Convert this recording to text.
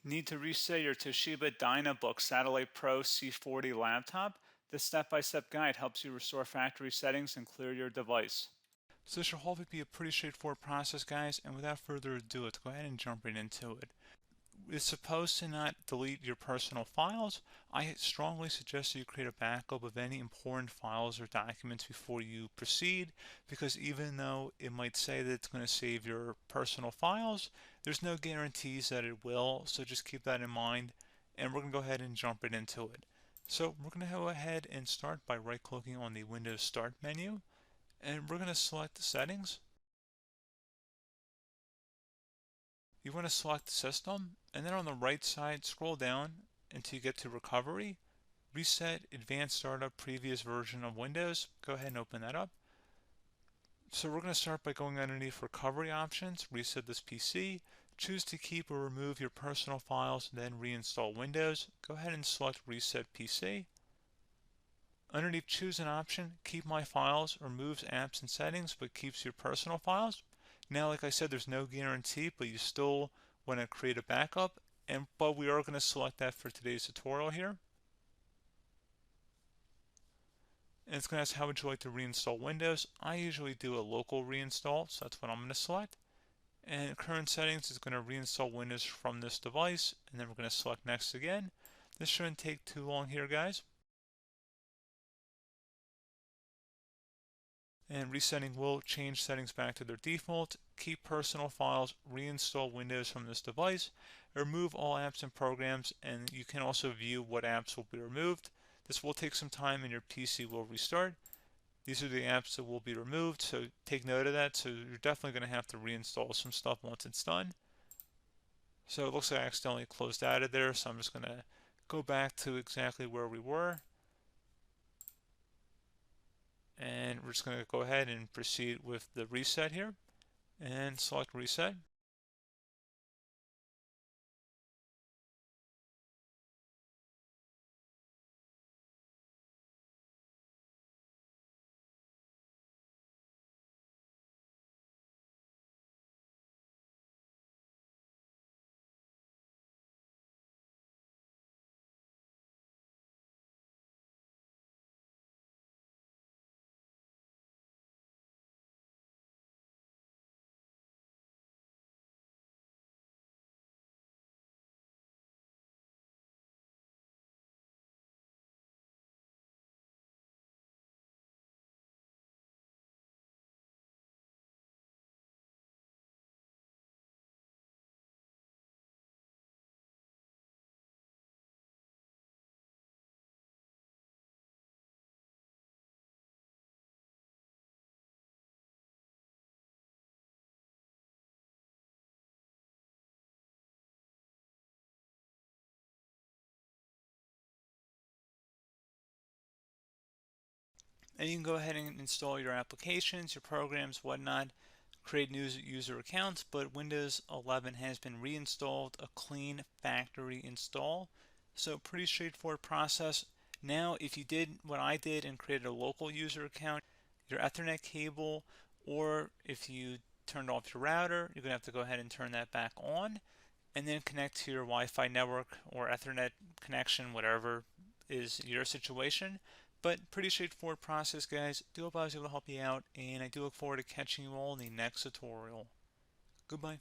Need to reset your Toshiba Dynabook Satellite Pro C40 laptop? This step-by-step guide helps you restore factory settings and clear your device. So this should hopefully be a pretty straightforward process, guys, and without further ado, let's go ahead and jump right into it. It's supposed to not delete your personal files. I strongly suggest that you create a backup of any important files or documents before you proceed, because even though it might say that it's going to save your personal files, there's no guarantees that it will, so just keep that in mind, and we're going to go ahead and jump right into it. So we're going to go ahead and start by right-clicking on the Windows Start menu, and we're going to select the settings. You want to select System, and then on the right side, scroll down until you get to Recovery. Reset Advanced Startup Previous Version of Windows. Go ahead and open that up. So we're going to start by going underneath Recovery Options, reset this PC. Choose to keep or remove your personal files, then reinstall Windows. Go ahead and select Reset PC. Underneath Choose an option, Keep My Files removes apps and settings but keeps your personal files. Now, like I said, there's no guarantee, but you still want to create a backup, but we are going to select that for today's tutorial here. And it's going to ask how would you like to reinstall Windows. I usually do a local reinstall, so that's what I'm going to select. And current settings is going to reinstall Windows from this device, and then we're going to select next again. This shouldn't take too long here, guys. And resetting will change settings back to their default, keep personal files, reinstall Windows from this device, remove all apps and programs, and you can also view what apps will be removed. This will take some time and your PC will restart. These are the apps that will be removed, so take note of that. So you're definitely going to have to reinstall some stuff once it's done. So it looks like I accidentally closed out of there, so I'm just going to go back to exactly where we were. And we're just going to go ahead and proceed with the reset here and select reset. And you can go ahead and install your applications, your programs, whatnot, create new user accounts, but Windows 11 has been reinstalled, a clean factory install. So pretty straightforward process. Now, if you did what I did and created a local user account, your Ethernet cable, or if you turned off your router, you're going to have to go ahead and turn that back on, and then connect to your Wi-Fi network or Ethernet connection, whatever is your situation. But pretty straightforward process, guys. Do hope I was able to help you out, and I do look forward to catching you all in the next tutorial. Goodbye.